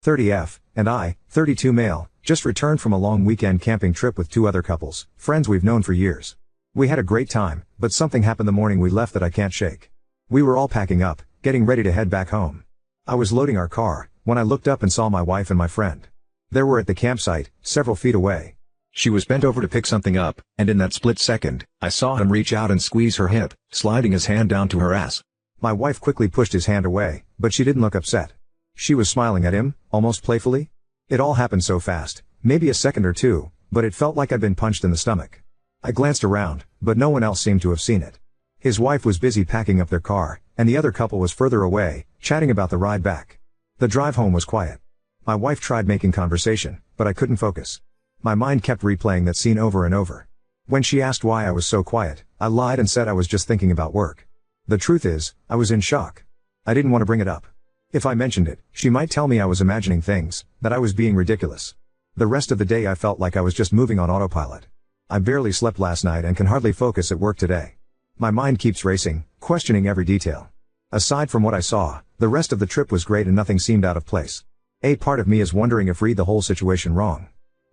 30F, and I, 32 male, just returned from a long weekend camping trip with two other couples, friends we've known for years. We had a great time, but something happened the morning we left that I can't shake. We were all packing up, getting ready to head back home. I was loading our car, when I looked up and saw my wife and my friend. They were at the campsite, several feet away. She was bent over to pick something up, and in that split second, I saw him reach out and squeeze her hip, sliding his hand down to her ass. My wife quickly pushed his hand away, but she didn't look upset. She was smiling at him, almost playfully. It all happened so fast, maybe a second or two, but it felt like I'd been punched in the stomach. I glanced around, but no one else seemed to have seen it. His wife was busy packing up their car, and the other couple was further away, chatting about the ride back. The drive home was quiet. My wife tried making conversation, but I couldn't focus. My mind kept replaying that scene over and over. When she asked why I was so quiet, I lied and said I was just thinking about work. The truth is, I was in shock. I didn't want to bring it up. If I mentioned it, she might tell me I was imagining things, that I was being ridiculous. The rest of the day I felt like I was just moving on autopilot. I barely slept last night and can hardly focus at work today. My mind keeps racing, questioning every detail. Aside from what I saw, the rest of the trip was great and nothing seemed out of place. A part of me is wondering if read the whole situation wrong.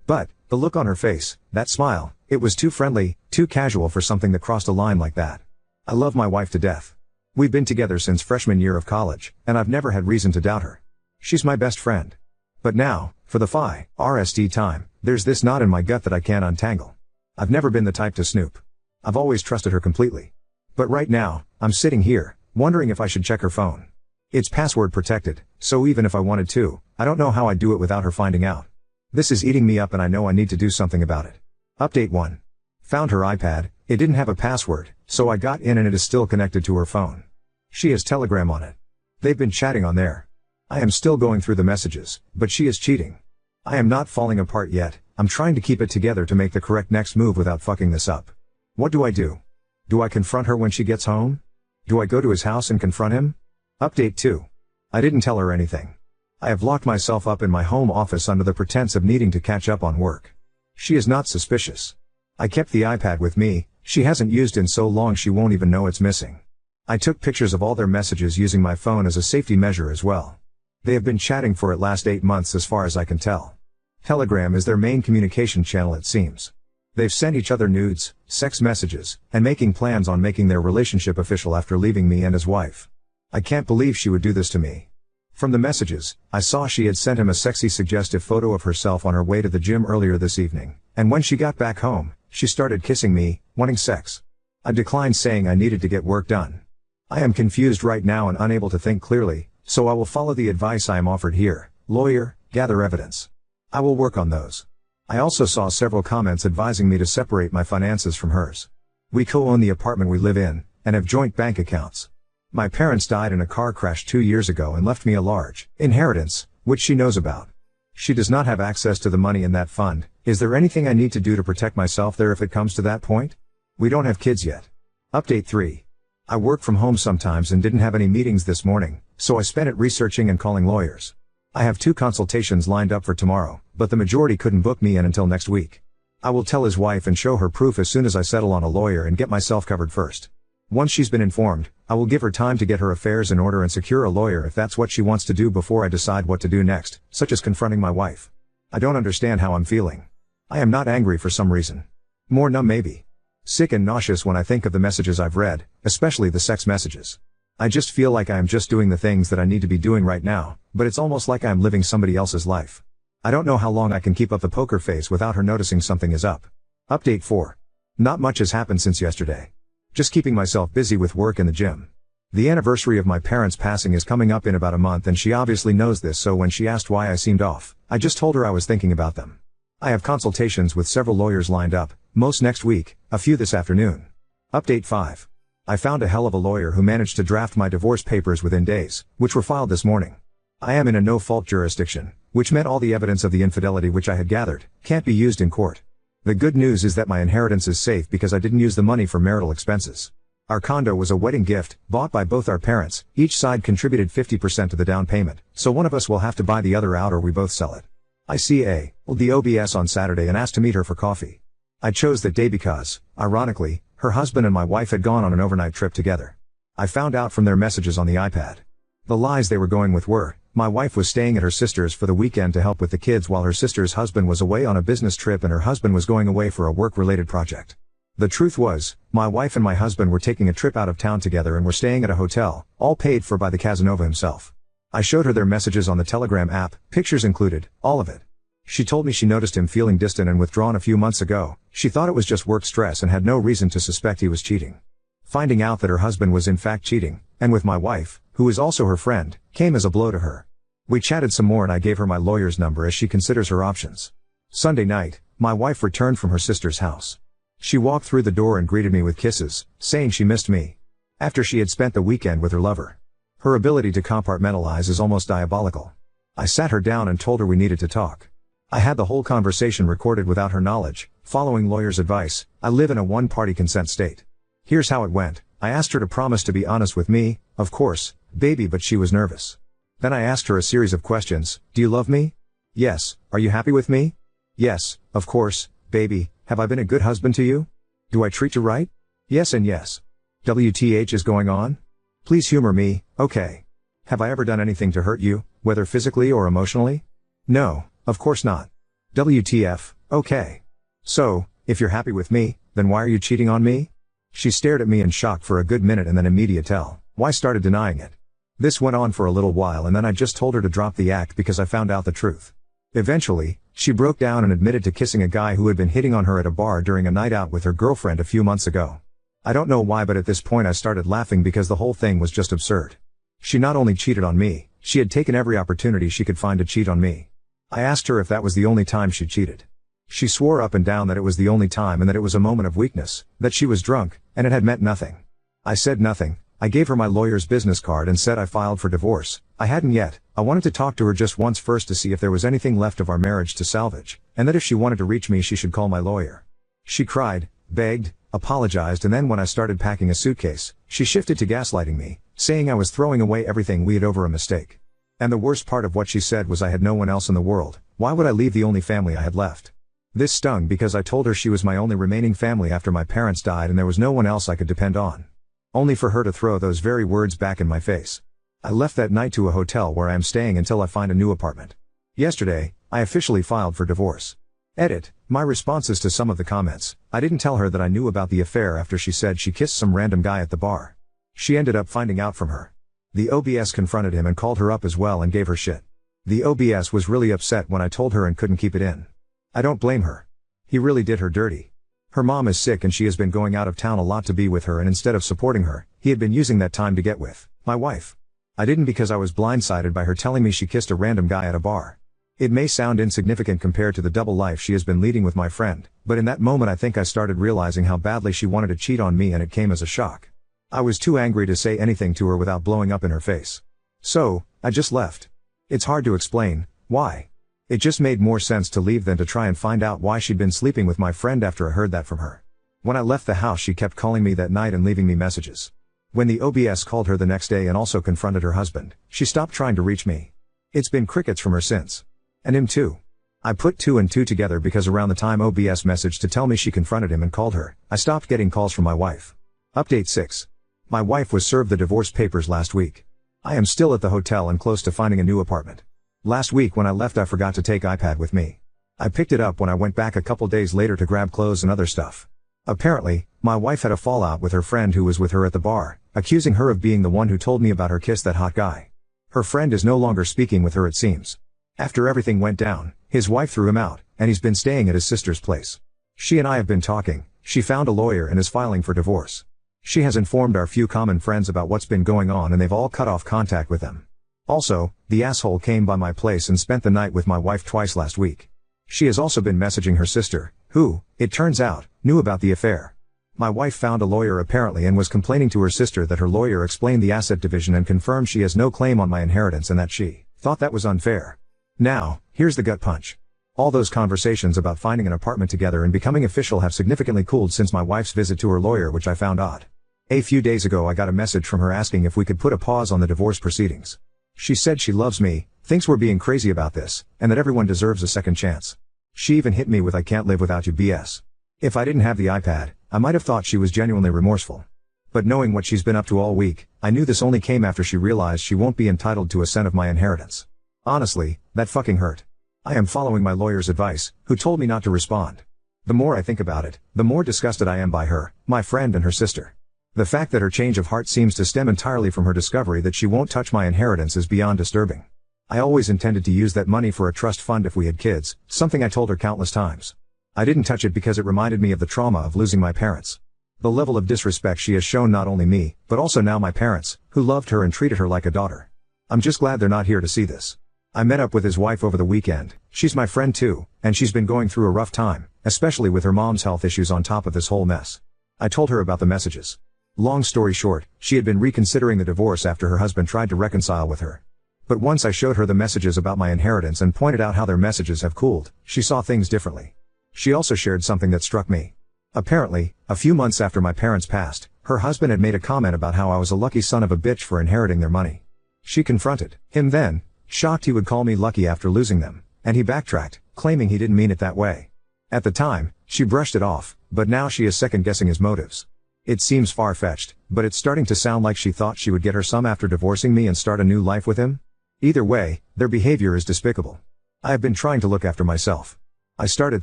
But, the look on her face, that smile, it was too friendly, too casual for something that crossed a line like that. I love my wife to death. We've been together since freshman year of college, and I've never had reason to doubt her. She's my best friend. But now, for the RST time, there's this knot in my gut that I can't untangle. I've never been the type to snoop. I've always trusted her completely. But right now, I'm sitting here, wondering if I should check her phone. It's password protected, so even if I wanted to, I don't know how I'd do it without her finding out. This is eating me up and I know I need to do something about it. Update 1. Found her iPad, it didn't have a password, so I got in and it is still connected to her phone. She has Telegram on it. They've been chatting on there. I am still going through the messages, but she is cheating. I am not falling apart yet, I'm trying to keep it together to make the correct next move without fucking this up. What do I do? Do I confront her when she gets home? Do I go to his house and confront him? Update 2. I didn't tell her anything. I have locked myself up in my home office under the pretense of needing to catch up on work. She is not suspicious. I kept the iPad with me, she hasn't used in so long she won't even know it's missing. I took pictures of all their messages using my phone as a safety measure as well. They have been chatting for at last 8 months as far as I can tell. Telegram is their main communication channel it seems. They've sent each other nudes, sex messages, and making plans on making their relationship official after leaving me and his wife. I can't believe she would do this to me. From the messages, I saw she had sent him a sexy suggestive photo of herself on her way to the gym earlier this evening, and when she got back home, she started kissing me, wanting sex. I declined saying I needed to get work done. I am confused right now and unable to think clearly, so I will follow the advice I am offered here, lawyer, gather evidence. I will work on those. I also saw several comments advising me to separate my finances from hers. We co-own the apartment we live in, and have joint bank accounts. My parents died in a car crash 2 years ago and left me a large inheritance, which she knows about. She does not have access to the money in that fund. Is there anything I need to do to protect myself there if it comes to that point? We don't have kids yet. Update 3. I work from home sometimes and didn't have any meetings this morning, so I spent it researching and calling lawyers. I have 2 consultations lined up for tomorrow, but the majority couldn't book me in until next week. I will tell his wife and show her proof as soon as I settle on a lawyer and get myself covered first. Once she's been informed, I will give her time to get her affairs in order and secure a lawyer if that's what she wants to do before I decide what to do next, such as confronting my wife. I don't understand how I'm feeling. I am not angry for some reason. More numb maybe. Sick and nauseous when I think of the messages I've read, especially the sex messages. I just feel like I am just doing the things that I need to be doing right now, but it's almost like I am living somebody else's life. I don't know how long I can keep up the poker face without her noticing something is up. Update 4. Not much has happened since yesterday. Just keeping myself busy with work in the gym. The anniversary of my parents' passing is coming up in about a month and she obviously knows this, so when she asked why I seemed off, I just told her I was thinking about them. I have consultations with several lawyers lined up, most next week, a few this afternoon. Update 5. I found a hell of a lawyer who managed to draft my divorce papers within days, which were filed this morning. I am in a no-fault jurisdiction, which meant all the evidence of the infidelity which I had gathered can't be used in court. The good news is that my inheritance is safe because I didn't use the money for marital expenses. Our condo was a wedding gift, bought by both our parents, each side contributed 50% to the down payment, so one of us will have to buy the other out or we both sell it. I see the OBS on Saturday and asked to meet her for coffee. I chose that day because, ironically, her husband and my wife had gone on an overnight trip together. I found out from their messages on the iPad. The lies they were going with were, My wife was staying at her sister's for the weekend to help with the kids while her sister's husband was away on a business trip and her husband was going away for a work-related project. The truth was, my wife and my husband were taking a trip out of town together and were staying at a hotel, all paid for by the Casanova himself. I showed her their messages on the Telegram app, pictures included, all of it. She told me she noticed him feeling distant and withdrawn a few months ago. She thought it was just work stress and had no reason to suspect he was cheating. Finding out that her husband was in fact cheating, and with my wife, who is also her friend, came as a blow to her. We chatted some more and I gave her my lawyer's number as she considers her options. Sunday night, my wife returned from her sister's house. She walked through the door and greeted me with kisses, saying she missed me. After she had spent the weekend with her lover. Her ability to compartmentalize is almost diabolical. I sat her down and told her we needed to talk. I had the whole conversation recorded without her knowledge, following lawyer's advice. I live in a one-party consent state. Here's how it went. I asked her to promise to be honest with me, of course, baby, but she was nervous. Then I asked her a series of questions. Do you love me? Yes. Are you happy with me? Yes, of course, baby. Have I been a good husband to you? Do I treat you right? Yes and yes. WTH is going on? Please humor me, okay. Have I ever done anything to hurt you, whether physically or emotionally? No, of course not. WTF, okay. So, if you're happy with me, then why are you cheating on me? She stared at me in shock for a good minute and then immediately started denying it. This went on for a little while and then I just told her to drop the act because I found out the truth. Eventually, she broke down and admitted to kissing a guy who had been hitting on her at a bar during a night out with her girlfriend a few months ago. I don't know why, but at this point I started laughing because the whole thing was just absurd. She not only cheated on me, she had taken every opportunity she could find to cheat on me. I asked her if that was the only time she cheated. She swore up and down that it was the only time and that it was a moment of weakness, that she was drunk, and it had meant nothing. I said nothing. I gave her my lawyer's business card and said I filed for divorce. I hadn't yet. I wanted to talk to her just once first to see if there was anything left of our marriage to salvage, and that if she wanted to reach me she should call my lawyer. She cried, begged, apologized, and then when I started packing a suitcase, she shifted to gaslighting me, saying I was throwing away everything we had over a mistake. And the worst part of what she said was I had no one else in the world. Why would I leave the only family I had left? This stung because I told her she was my only remaining family after my parents died and there was no one else I could depend on. Only for her to throw those very words back in my face. I left that night to a hotel where I am staying until I find a new apartment. Yesterday, I officially filed for divorce. Edit. My responses to some of the comments. I didn't tell her that I knew about the affair after she said she kissed some random guy at the bar. She ended up finding out from her. The OBS confronted him and called her up as well and gave her shit. The OBS was really upset when I told her and couldn't keep it in. I don't blame her. He really did her dirty. Her mom is sick and she has been going out of town a lot to be with her, and instead of supporting her, he had been using that time to get with my wife. I didn't because I was blindsided by her telling me she kissed a random guy at a bar. It may sound insignificant compared to the double life she has been leading with my friend, but in that moment I think I started realizing how badly she wanted to cheat on me and it came as a shock. I was too angry to say anything to her without blowing up in her face. So, I just left. It's hard to explain why. It just made more sense to leave than to try and find out why she'd been sleeping with my friend after I heard that from her. When I left the house she kept calling me that night and leaving me messages. When the OBS called her the next day and also confronted her husband, she stopped trying to reach me. It's been crickets from her since. And him too. I put 2 and 2 together because around the time OBS messaged to tell me she confronted him and called her, I stopped getting calls from my wife. Update 6. My wife was served the divorce papers last week. I am still at the hotel and close to finding a new apartment. Last week when I left I forgot to take iPad with me. I picked it up when I went back a couple days later to grab clothes and other stuff. Apparently, my wife had a fallout with her friend who was with her at the bar, accusing her of being the one who told me about her kiss that hot guy. Her friend is no longer speaking with her, it seems. After everything went down, his wife threw him out, and he's been staying at his sister's place. She and I have been talking. She found a lawyer and is filing for divorce. She has informed our few common friends about what's been going on and they've all cut off contact with them. Also, the asshole came by my place and spent the night with my wife twice last week. She has also been messaging her sister, who, it turns out, knew about the affair. My wife found a lawyer apparently and was complaining to her sister that her lawyer explained the asset division and confirmed she has no claim on my inheritance and that she thought that was unfair. Now, here's the gut punch. All those conversations about finding an apartment together and becoming official have significantly cooled since my wife's visit to her lawyer, which I found odd. A few days ago I got a message from her asking if we could put a pause on the divorce proceedings. She said she loves me, thinks we're being crazy about this, and that everyone deserves a second chance. She even hit me with "I can't live without you" BS. If I didn't have the iPad, I might have thought she was genuinely remorseful. But knowing what she's been up to all week, I knew this only came after she realized she won't be entitled to a cent of my inheritance. Honestly, that fucking hurt. I am following my lawyer's advice, who told me not to respond. The more I think about it, the more disgusted I am by her, my friend and her sister. The fact that her change of heart seems to stem entirely from her discovery that she won't touch my inheritance is beyond disturbing. I always intended to use that money for a trust fund if we had kids, something I told her countless times. I didn't touch it because it reminded me of the trauma of losing my parents. The level of disrespect she has shown not only me, but also now my parents, who loved her and treated her like a daughter. I'm just glad they're not here to see this. I met up with his wife over the weekend. She's my friend too, and she's been going through a rough time, especially with her mom's health issues on top of this whole mess. I told her about the messages. Long story short, she had been reconsidering the divorce after her husband tried to reconcile with her. But once I showed her the messages about my inheritance and pointed out how their messages have cooled, she saw things differently. She also shared something that struck me. Apparently, a few months after my parents passed, her husband had made a comment about how I was a lucky son of a bitch for inheriting their money. She confronted him then, shocked he would call me lucky after losing them, and he backtracked, claiming he didn't mean it that way. At the time, she brushed it off, but now she is second-guessing his motives. It seems far-fetched, but it's starting to sound like she thought she would get her some after divorcing me and start a new life with him. Either way, their behavior is despicable. I have been trying to look after myself. I started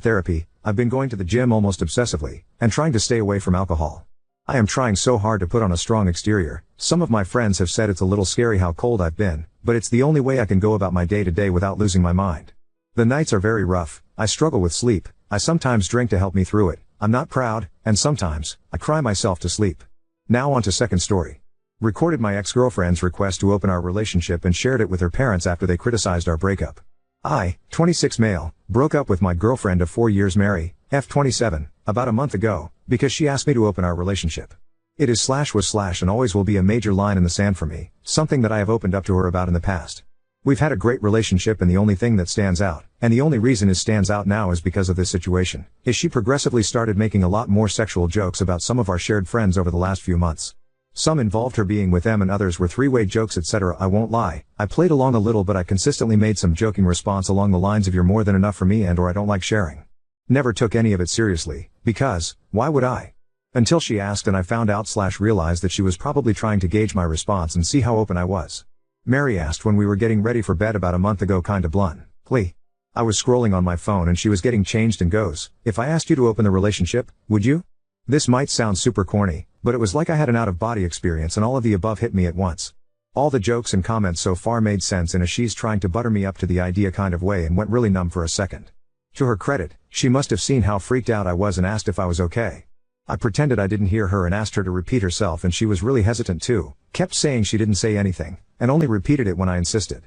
therapy, I've been going to the gym almost obsessively, and trying to stay away from alcohol. I am trying so hard to put on a strong exterior. Some of my friends have said it's a little scary how cold I've been, but it's the only way I can go about my day-to-day without losing my mind. The nights are very rough, I struggle with sleep, I sometimes drink to help me through it, I'm not proud, and sometimes, I cry myself to sleep. Now on to second story. Recorded my ex-girlfriend's request to open our relationship and shared it with her parents after they criticized our breakup. I, 26 male, broke up with my girlfriend of 4 years Mary, F27, about a month ago, because she asked me to open our relationship. It is /was/ and always will be a major line in the sand for me, something that I have opened up to her about in the past. We've had a great relationship and the only thing that stands out, and the only reason it stands out now is because of this situation, is she progressively started making a lot more sexual jokes about some of our shared friends over the last few months. Some involved her being with them and others were three-way jokes etc. I won't lie, I played along a little but I consistently made some joking response along the lines of you're more than enough for me and or I don't like sharing. Never took any of it seriously, because, why would I? Until she asked and I found out/realized that she was probably trying to gauge my response and see how open I was. Mary asked when we were getting ready for bed about a month ago kinda bluntly. I was scrolling on my phone and she was getting changed and goes, if I asked you to open the relationship, would you? This might sound super corny, but it was like I had an out-of-body experience and all of the above hit me at once. All the jokes and comments so far made sense in a she's trying to butter me up to the idea kind of way and went really numb for a second. To her credit, she must have seen how freaked out I was and asked if I was okay. I pretended I didn't hear her and asked her to repeat herself and she was really hesitant too, kept saying she didn't say anything, and only repeated it when I insisted.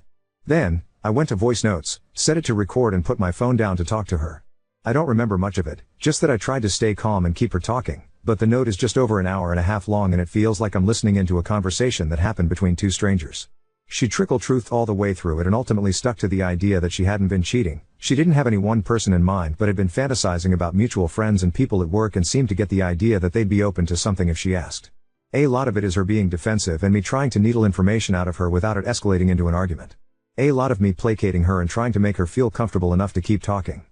Then, I went to voice notes, set it to record and put my phone down to talk to her. I don't remember much of it, just that I tried to stay calm and keep her talking, but the note is just over an hour and a half long and it feels like I'm listening into a conversation that happened between two strangers. She trickled truth all the way through it and ultimately stuck to the idea that she hadn't been cheating. She didn't have any one person in mind but had been fantasizing about mutual friends and people at work and seemed to get the idea that they'd be open to something if she asked. A lot of it is her being defensive and me trying to needle information out of her without it escalating into an argument. A lot of me placating her and trying to make her feel comfortable enough to keep talking.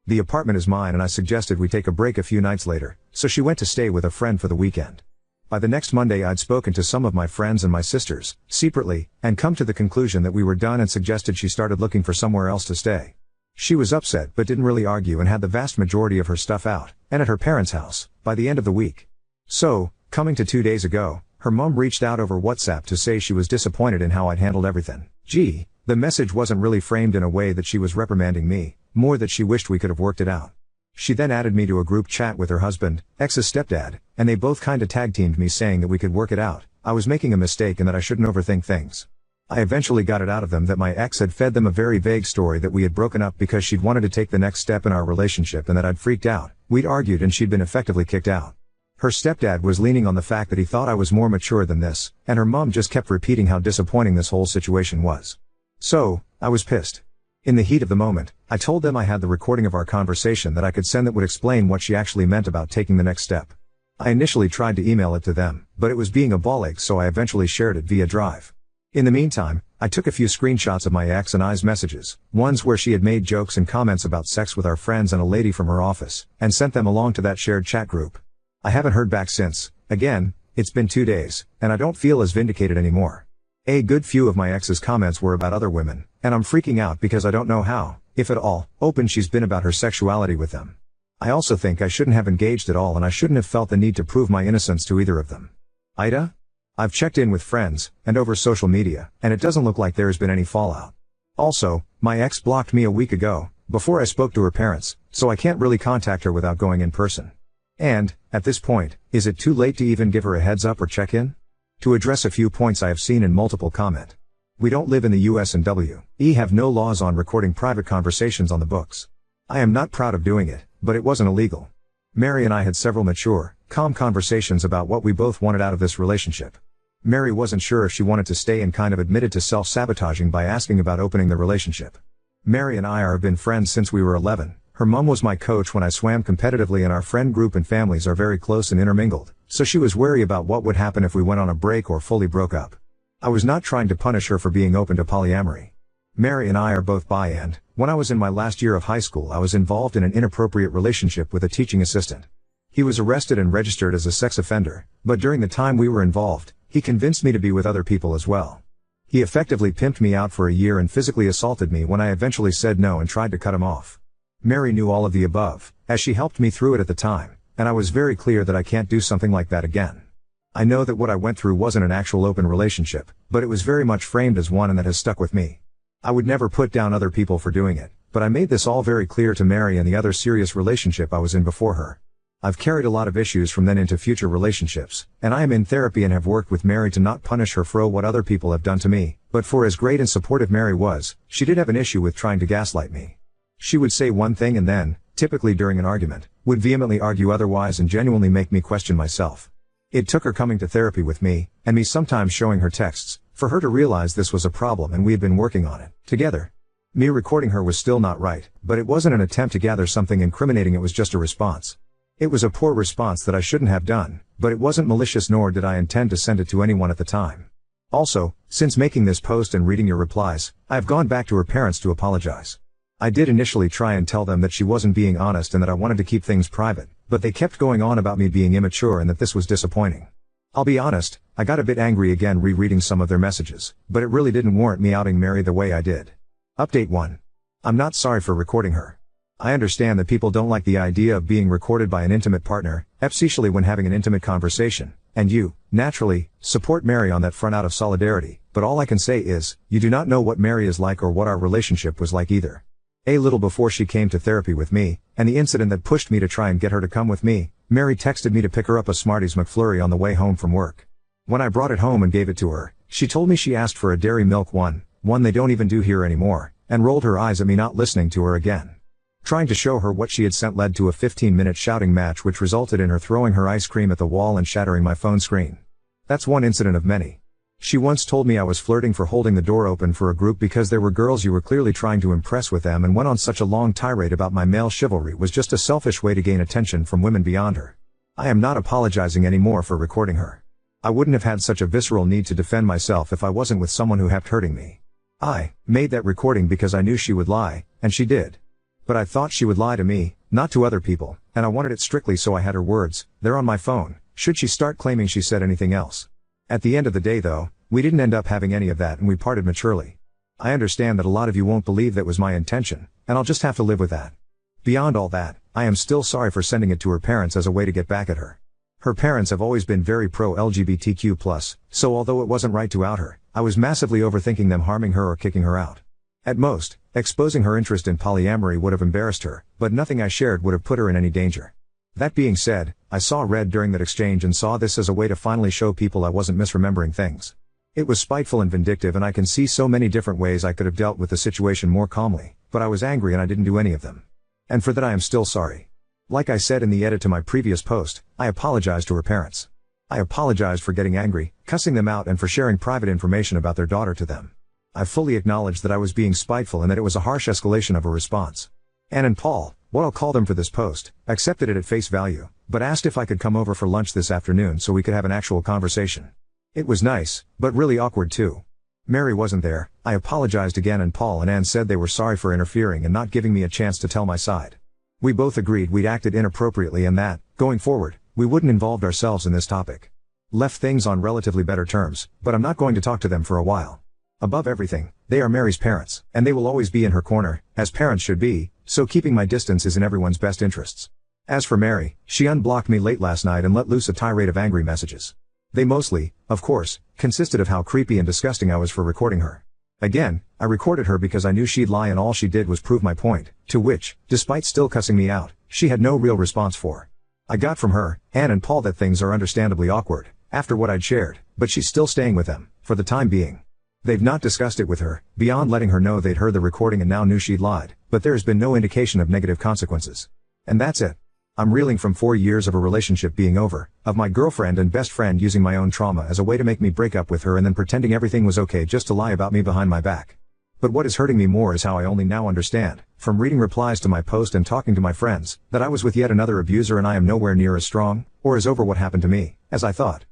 The apartment is mine and I suggested we take a break a few nights later, so she went to stay with a friend for the weekend. By the next Monday I'd spoken to some of my friends and my sisters, separately, and come to the conclusion that we were done and suggested she started looking for somewhere else to stay. She was upset but didn't really argue and had the vast majority of her stuff out, and at her parents' house, by the end of the week. So, coming to 2 days ago, her mom reached out over WhatsApp to say she was disappointed in how I'd handled everything. Gee, the message wasn't really framed in a way that she was reprimanding me, more that she wished we could have worked it out. She then added me to a group chat with her husband, ex's stepdad, and they both kinda tag-teamed me saying that we could work it out, I was making a mistake and that I shouldn't overthink things. I eventually got it out of them that my ex had fed them a very vague story that we had broken up because she'd wanted to take the next step in our relationship and that I'd freaked out, we'd argued and she'd been effectively kicked out. Her stepdad was leaning on the fact that he thought I was more mature than this, and her mom just kept repeating how disappointing this whole situation was. So, I was pissed. In the heat of the moment, I told them I had the recording of our conversation that I could send that would explain what she actually meant about taking the next step. I initially tried to email it to them, but it was being a ball ache so I eventually shared it via Drive. In the meantime, I took a few screenshots of my ex and I's messages, ones where she had made jokes and comments about sex with our friends and a lady from her office, and sent them along to that shared chat group. I haven't heard back since. Again, it's been 2 days, and I don't feel as vindicated anymore. A good few of my ex's comments were about other women, and I'm freaking out because I don't know how, if at all, open she's been about her sexuality with them. I also think I shouldn't have engaged at all and I shouldn't have felt the need to prove my innocence to either of them. Ida? I've checked in with friends, and over social media, and it doesn't look like there has been any fallout. Also, my ex blocked me a week ago, before I spoke to her parents, so I can't really contact her without going in person. And, at this point, is it too late to even give her a heads up or check in? To address a few points I have seen in multiple comment. We don't live in the US and we have no laws on recording private conversations on the books. I am not proud of doing it, but it wasn't illegal. Mary and I had several mature, calm conversations about what we both wanted out of this relationship. Mary wasn't sure if she wanted to stay and kind of admitted to self-sabotaging by asking about opening the relationship. Mary and I have been friends since we were 11. Her mom was my coach when I swam competitively and our friend group and families are very close and intermingled, so she was wary about what would happen if we went on a break or fully broke up. I was not trying to punish her for being open to polyamory. Mary and I are both bi and, when I was in my last year of high school I was involved in an inappropriate relationship with a teaching assistant. He was arrested and registered as a sex offender, but during the time we were involved, he convinced me to be with other people as well. He effectively pimped me out for a year and physically assaulted me when I eventually said no and tried to cut him off. Mary knew all of the above, as she helped me through it at the time, and I was very clear that I can't do something like that again. I know that what I went through wasn't an actual open relationship, but it was very much framed as one and that has stuck with me. I would never put down other people for doing it, but I made this all very clear to Mary and the other serious relationship I was in before her. I've carried a lot of issues from then into future relationships, and I am in therapy and have worked with Mary to not punish her for what other people have done to me, but for as great and supportive Mary was, she did have an issue with trying to gaslight me. She would say one thing and then, typically during an argument, would vehemently argue otherwise and genuinely make me question myself. It took her coming to therapy with me, and me sometimes showing her texts, for her to realize this was a problem and we had been working on it, together. Me recording her was still not right, but it wasn't an attempt to gather something incriminating, it was just a response. It was a poor response that I shouldn't have done, but it wasn't malicious nor did I intend to send it to anyone at the time. Also, since making this post and reading your replies, I have gone back to her parents to apologize. I did initially try and tell them that she wasn't being honest and that I wanted to keep things private, but they kept going on about me being immature and that this was disappointing. I'll be honest, I got a bit angry again rereading some of their messages, but it really didn't warrant me outing Mary the way I did. Update 1. I'm not sorry for recording her. I understand that people don't like the idea of being recorded by an intimate partner, especially when having an intimate conversation, and you, naturally, support Mary on that front out of solidarity, but all I can say is, you do not know what Mary is like or what our relationship was like either. A little before she came to therapy with me, and the incident that pushed me to try and get her to come with me, Mary texted me to pick her up a Smarties McFlurry on the way home from work. When I brought it home and gave it to her, she told me she asked for a dairy milk one they don't even do here anymore, and rolled her eyes at me not listening to her again. Trying to show her what she had sent led to a 15-minute shouting match which resulted in her throwing her ice cream at the wall and shattering my phone screen. That's one incident of many. She once told me I was flirting for holding the door open for a group because there were girls you were clearly trying to impress with them, and went on such a long tirade about my male chivalry was just a selfish way to gain attention from women beyond her. I am not apologizing anymore for recording her. I wouldn't have had such a visceral need to defend myself if I wasn't with someone who kept hurting me. I made that recording because I knew she would lie, and she did. But I thought she would lie to me, not to other people, and I wanted it strictly so I had her words, they're on my phone, should she start claiming she said anything else. At the end of the day though, we didn't end up having any of that and we parted maturely. I understand that a lot of you won't believe that was my intention, and I'll just have to live with that. Beyond all that, I am still sorry for sending it to her parents as a way to get back at her. Her parents have always been very pro-LGBTQ+, so although it wasn't right to out her, I was massively overthinking them harming her or kicking her out. At most, exposing her interest in polyamory would have embarrassed her, but nothing I shared would have put her in any danger. That being said, I saw red during that exchange and saw this as a way to finally show people I wasn't misremembering things. It was spiteful and vindictive, and I can see so many different ways I could have dealt with the situation more calmly, but I was angry and I didn't do any of them. And for that I am still sorry. Like I said in the edit to my previous post, I apologize to her parents. I apologized for getting angry, cussing them out, and for sharing private information about their daughter to them. I fully acknowledged that I was being spiteful and that it was a harsh escalation of a response. Ann and Paul, what I'll call them for this post, accepted it at face value, but asked if I could come over for lunch this afternoon so we could have an actual conversation. It was nice, but really awkward too. Mary wasn't there. I apologized again and Paul and Ann said they were sorry for interfering and not giving me a chance to tell my side. We both agreed we'd acted inappropriately and that, going forward, we wouldn't involve ourselves in this topic. Left things on relatively better terms, but I'm not going to talk to them for a while. Above everything, they are Mary's parents, and they will always be in her corner, as parents should be, so keeping my distance is in everyone's best interests. As for Mary, she unblocked me late last night and let loose a tirade of angry messages. They mostly, of course, consisted of how creepy and disgusting I was for recording her. Again, I recorded her because I knew she'd lie and all she did was prove my point, to which, despite still cussing me out, she had no real response for. I got from her, Anne and Paul, that things are understandably awkward, after what I'd shared, but she's still staying with them, for the time being. They've not discussed it with her, beyond letting her know they'd heard the recording and now knew she'd lied, but there's been no indication of negative consequences. And that's it. I'm reeling from 4 years of a relationship being over, of my girlfriend and best friend using my own trauma as a way to make me break up with her and then pretending everything was okay just to lie about me behind my back. But what is hurting me more is how I only now understand, from reading replies to my post and talking to my friends, that I was with yet another abuser and I am nowhere near as strong, or as over what happened to me, as I thought.